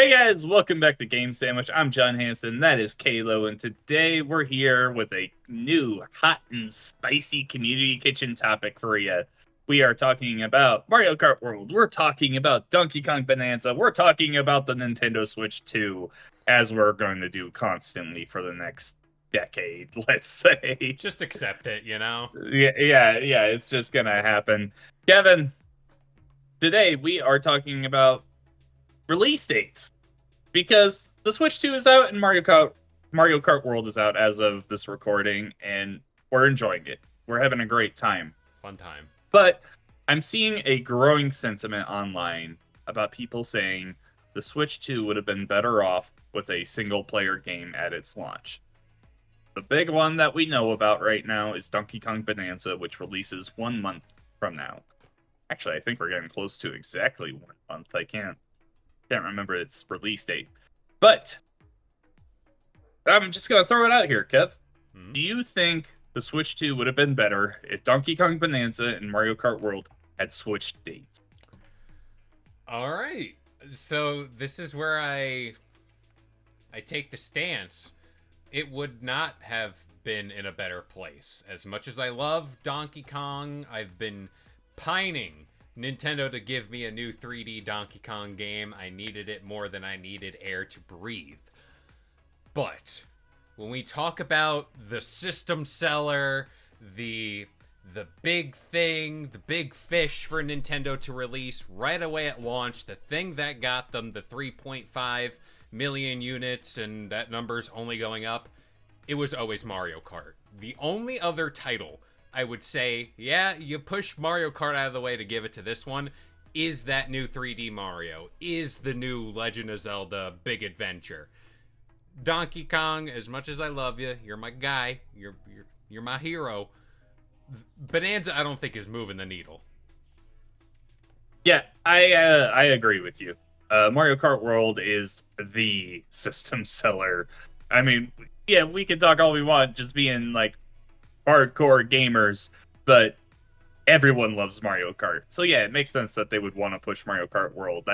Hey guys, welcome back to Game Sandwich. I'm John Hanson. That is Kalo, and today we're here with a new hot and spicy community kitchen topic for you. We are talking about Mario Kart World. We're talking about Donkey Kong Bonanza. We're talking about the Nintendo Switch 2, as we're going to do constantly for the next decade, let's say. Just accept it, you know? Yeah, it's just gonna happen. Kevin, today we are talking about release dates because the Switch 2 is out and Mario Kart World is out as of this recording, and we're enjoying it. We're having a great time. Fun time. But I'm seeing a growing sentiment online about people saying the Switch 2 would have been better off with a single player game at its launch. The big one that we know about right now is Donkey Kong Bonanza, which releases 1 month from now. Actually, I think we're getting close to exactly 1 month. I can't remember its release date. But I'm just gonna throw it out here, Kev. Hmm? Do you think the Switch 2 would have been better if Donkey Kong Bonanza and Mario Kart World had switched dates? All right. So this is where I take the stance. It would not have been in a better place. As much as I love Donkey Kong, I've been pining Nintendo to give me a new 3D Donkey Kong game. I needed it more than I needed air to breathe. But when we talk about the system seller, the big thing, the big fish for Nintendo to release right away at launch, the thing that got them the 3.5 million units, and that number's only going up, it was always Mario Kart. The only other title I would say, yeah, you push Mario Kart out of the way to give it to this one, is that new 3D Mario, is the new Legend of Zelda Big Adventure. Donkey Kong, as much as I love you, you're my guy, you're my hero. Bonanza, I don't think is moving the needle. Yeah, I agree with you. Mario Kart World is the system seller. I mean, yeah, we can talk all we want, just being like hardcore gamers, but everyone loves Mario Kart. So yeah, it makes sense that they would want to push Mario Kart World.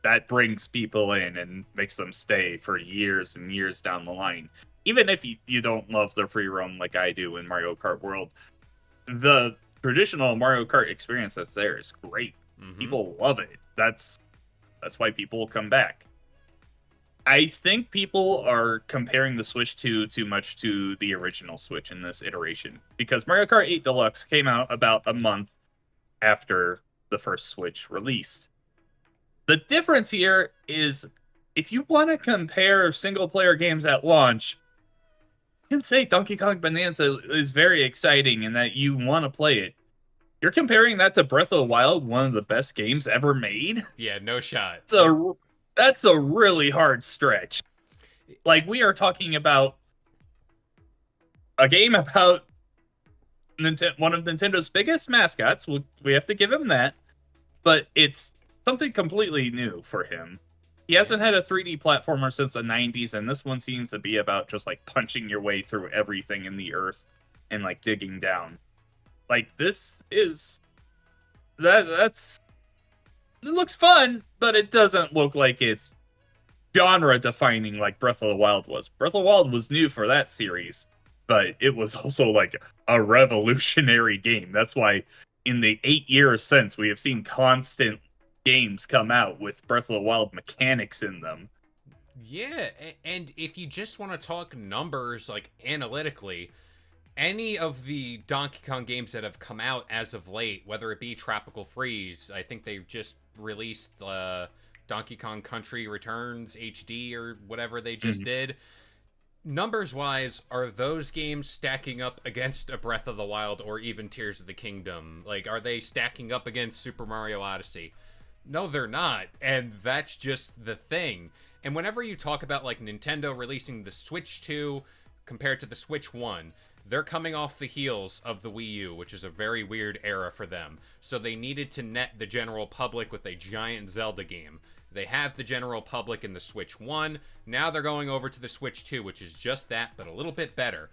That brings people in and makes them stay for years and years down the line. Even if you don't love the free roam like I do in Mario Kart World, the traditional Mario Kart experience that's there is great. Mm-hmm. People love it. That's why people come back. I think people are comparing the Switch 2 too much to the original Switch in this iteration because Mario Kart 8 Deluxe came out about a month after the first Switch released. The difference here is if you want to compare single player games at launch, you can say Donkey Kong Bonanza is very exciting and that you want to play it. You're comparing that to Breath of the Wild, one of the best games ever made? Yeah, no shot. So that's a really hard stretch. Like, we are talking about a game about one of Nintendo's biggest mascots. We have to give him that, but it's something completely new for him. He hasn't had a 3D platformer since the 90s, and this one seems to be about just like punching your way through everything in the earth and like digging down. Like, this is that's it looks fun, but it doesn't look like it's genre defining like Breath of the Wild was. Breath of the Wild was new for that series, but it was also like a revolutionary game. That's why in the 8 years since, we have seen constant games come out with Breath of the Wild mechanics in them. Yeah, and if you just want to talk numbers, like analytically, any of the Donkey Kong games that have come out as of late, whether it be Tropical Freeze, I think they've just released Donkey Kong Country Returns HD or whatever they just did. Numbers wise, are those games stacking up against a Breath of the Wild or even Tears of the Kingdom? Like, are they stacking up against Super Mario Odyssey? No, they're not. And that's just the thing. And whenever you talk about like Nintendo releasing the Switch 2 compared to the Switch 1, they're coming off the heels of the Wii U, which is a very weird era for them. So they needed to net the general public with a giant Zelda game. They have the general public in the Switch 1. Now they're going over to the Switch 2, which is just that, but a little bit better.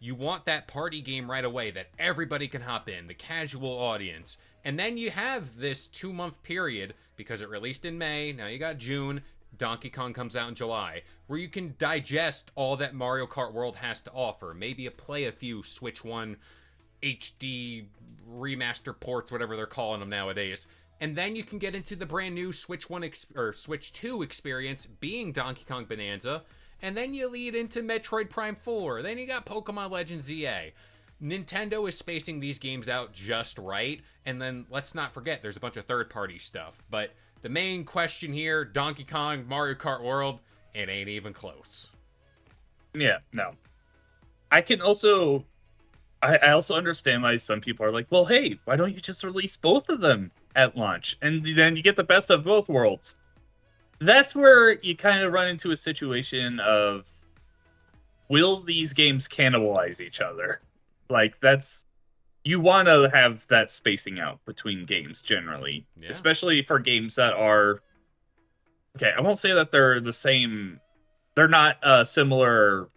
You want that party game right away that everybody can hop in, the casual audience. And then you have this 2-month period, because it released in May, now you got June, Donkey Kong comes out in July, where you can digest all that Mario Kart World has to offer. Maybe play a few Switch 1 HD remaster ports, whatever they're calling them nowadays. And then you can get into the brand new Switch 1 or Switch 2 experience being Donkey Kong Bonanza. And then you lead into Metroid Prime 4. Then you got Pokemon Legends EA. Nintendo is spacing these games out just right. And then let's not forget, there's a bunch of third-party stuff. But the main question here, Donkey Kong, Mario Kart World, it ain't even close. Yeah, no. I can also... I also understand why some people are like, well, hey, why don't you just release both of them at launch? And then you get the best of both worlds. That's where you kind of run into a situation of, will these games cannibalize each other? Like, that's... You want to have that spacing out between games, generally. Yeah. Especially for games that are... Okay, I won't say that they're the same... They're not similar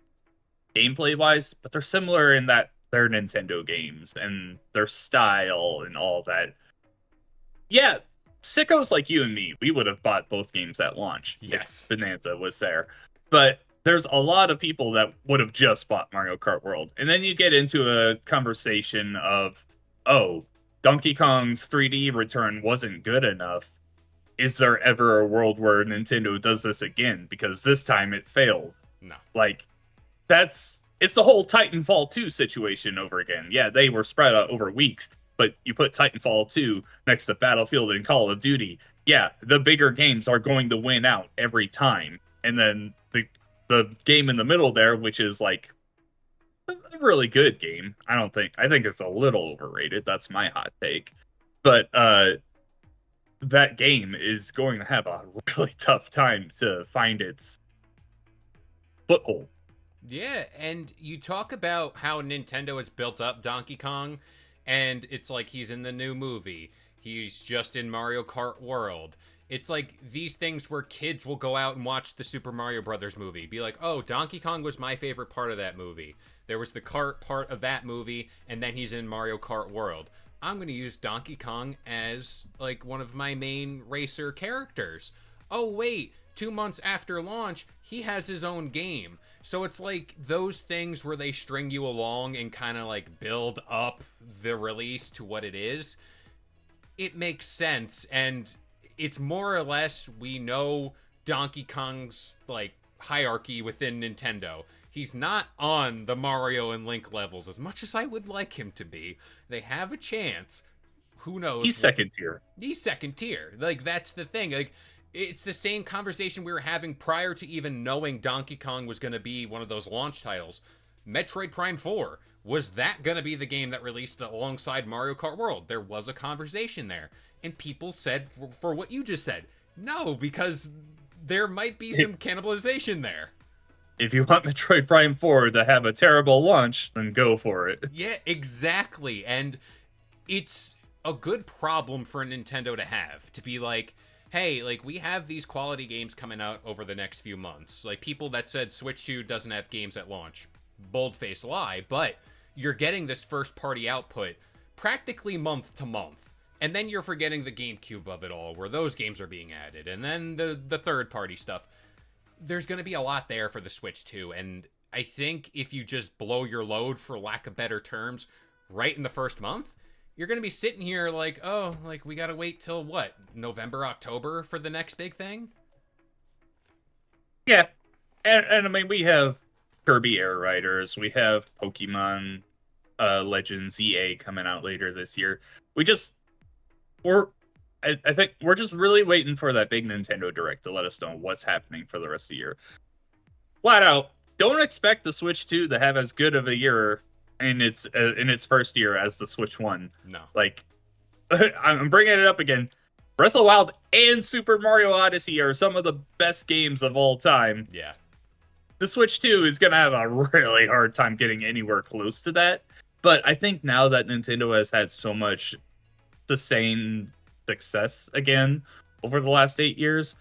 gameplay-wise, but they're similar in that they're Nintendo games and their style and all that. Yeah, sickos like you and me, we would have bought both games at launch Yes. if Bonanza was there. But there's a lot of people that would have just bought Mario Kart World. And then you get into a conversation of, oh, Donkey Kong's 3D return wasn't good enough. Is there ever a world where Nintendo does this again? Because this time it failed. No. Like, it's the whole Titanfall 2 situation over again. Yeah, they were spread out over weeks, but you put Titanfall 2 next to Battlefield and Call of Duty. Yeah, the bigger games are going to win out every time. And then the game in the middle there, which is like a really good game. I think it's a little overrated. That's my hot take. But that game is going to have a really tough time to find its foothold. Yeah, and you talk about how Nintendo has built up Donkey Kong, and it's like he's in the new movie. He's just in Mario Kart World. It's like these things where kids will go out and watch the Super Mario Brothers movie. Be like, oh, Donkey Kong was my favorite part of that movie. There was the kart part of that movie, and then he's in Mario Kart World. I'm going to use Donkey Kong as, like, one of my main racer characters. Oh, wait, 2 months after launch, he has his own game. So it's like those things where they string you along and kind of like build up the release to what it is. It makes sense, and it's more or less, we know Donkey Kong's like hierarchy within Nintendo. He's not on the Mario and Link levels as much as I would like him to be. They have a chance. Who knows? He's second tier. He's second tier. Like, that's the thing. Like, it's the same conversation we were having prior to even knowing Donkey Kong was going to be one of those launch titles. Metroid Prime 4, was that going to be the game that released alongside Mario Kart World? There was a conversation there. And people said, for what you just said, no, because there might be some cannibalization there. If you want Metroid Prime 4 to have a terrible launch, then go for it. Yeah, exactly. And it's a good problem for Nintendo to have. To be like, hey, like, we have these quality games coming out over the next few months. Like, people that said Switch 2 doesn't have games at launch. Bold-faced lie, but you're getting this first-party output practically month to month. And then you're forgetting the GameCube of it all, where those games are being added. And then the third-party stuff. There's going to be a lot there for the Switch 2, and I think if you just blow your load, for lack of better terms, right in the first month, you're going to be sitting here like, oh, like, we got to wait till what, November, October for the next big thing? Yeah. And I mean, we have Kirby Air Riders, we have Pokemon Legends EA coming out later this year. I think we're just really waiting for that big Nintendo Direct to let us know what's happening for the rest of the year. Flat out, don't expect the Switch 2 to have as good of a year in its first year as the Switch 1. No. Like, I'm bringing it up again. Breath of the Wild and Super Mario Odyssey are some of the best games of all time. Yeah. The Switch 2 is going to have a really hard time getting anywhere close to that. But I think now that Nintendo has had so much sustained success again over the last 8 years,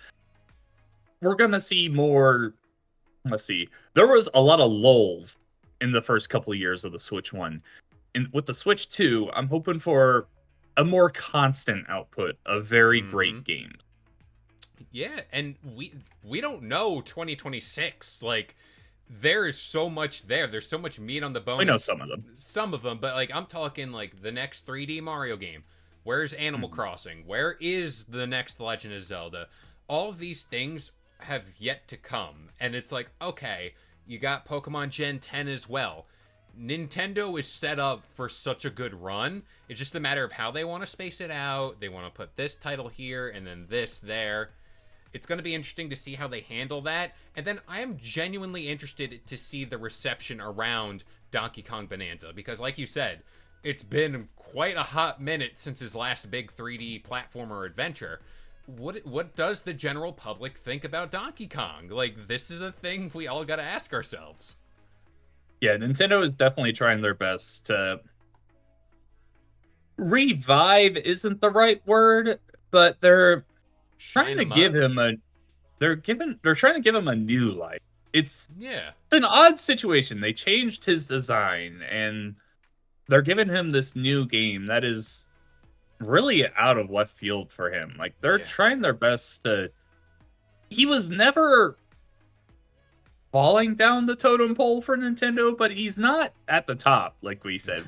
we're gonna see more. Let's see, there was a lot of lulls in the first couple of years of the Switch 1, and with the Switch 2, I'm hoping for a more constant output of very great games. Yeah, and we don't know 2026. Like, there is so much there. There's so much meat on the We know bones. some of them. Some of them, but like I'm talking like the next 3D Mario game. Where's Animal Mhm. Crossing? Where is the next Legend of Zelda? All of these things have yet to come, and it's like, okay, you got Pokemon Gen 10 as well. Nintendo is set up for such a good run. It's just a matter of how they want to space it out. They want to put this title here and then this there. It's going to be interesting to see how they handle that. And then I am genuinely interested to see the reception around Donkey Kong Bonanza. Because like you said, it's been quite a hot minute since his last big 3D platformer adventure. What does the general public think about Donkey Kong? Like, this is a thing we all got to ask ourselves. Yeah, Nintendo is definitely trying their best to revive isn't the right word, but they're trying Shine to him give up? him a they're trying to give him a new life. It's Yeah. an odd situation. They changed his design and they're giving him this new game that is really out of left field for him. Like they're Yeah. trying their best to he was never falling down the totem pole for Nintendo, but he's not at the top, like we said.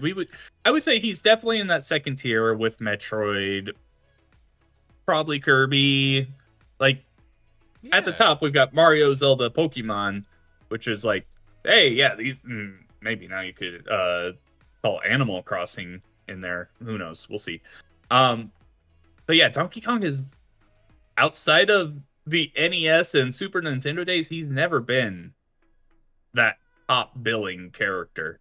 I would say he's definitely in that second tier with Metroid, probably Kirby. Like at the Yeah. top, we've got Mario, Zelda, Pokemon, which is like, hey, yeah, these maybe now you could call Animal Crossing in there. Who knows? We'll see. But yeah, Donkey Kong is outside of the NES and Super Nintendo days, he's never been that top billing character.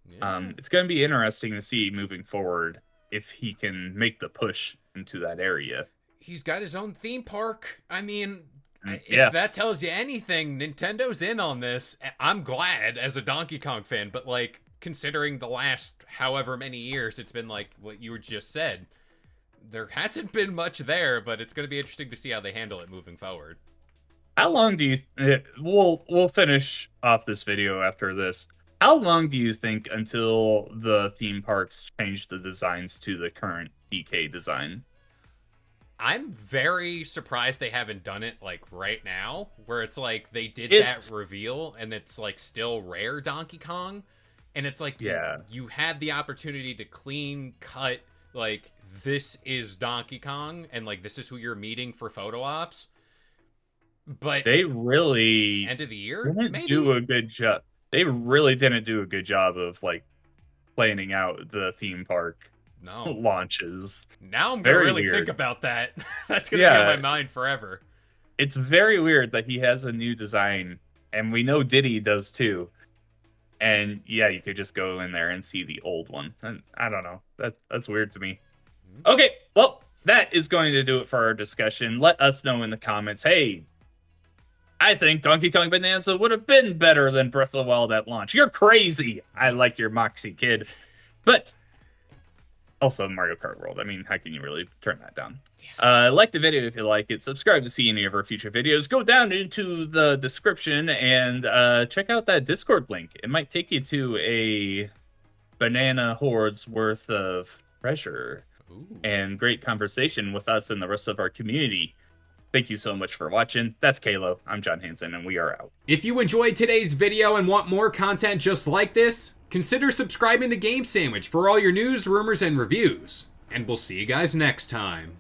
Yeah. It's going to be interesting to see moving forward if he can make the push into that area. He's got his own theme park. I mean, if Yeah, that tells you anything, Nintendo's in on this. I'm glad as a Donkey Kong fan, but like considering the last however many years it's been like what you just said, there hasn't been much there, but it's going to be interesting to see how they handle it moving forward. how long do you? We'll finish off this video after this. How long do you think until the theme parks change the designs to the current DK design? I'm very surprised they haven't done it like right now, where it's like they did that It's reveal and it's like still rare Donkey Kong, and it's like yeah. you had the opportunity to clean cut like this is Donkey Kong and like this is who you're meeting for photo ops, but They really end of the year didn't do maybe. a good job. They really didn't do a good job of like planning out the theme park No, launches. now I'm gonna Very really think weird. about that. That's gonna be on my Yeah, mind forever. it's very weird that he has a new design, and we know Diddy does too. And yeah, you could just go in there and see the old one. And I don't know. That's weird to me. Okay, well, that is going to do it for our discussion. Let us know in the comments. Hey, I think Donkey Kong Bonanza would have been better than Breath of the Wild at launch. You're crazy. I like your moxie, kid. But also Mario Kart World. I mean, how can you really turn that down? Like the video if you like it. Subscribe to see any of our future videos. Go down into the description and check out that Discord link. It might take you to a banana horde's worth of treasure Ooh. and great conversation with us and the rest of our community. Thank you so much for watching. That's Kalo. I'm John Hansen, and we are out. If you enjoyed today's video and want more content just like this, consider subscribing to Game Sandwich for all your news, rumors, and reviews. And we'll see you guys next time.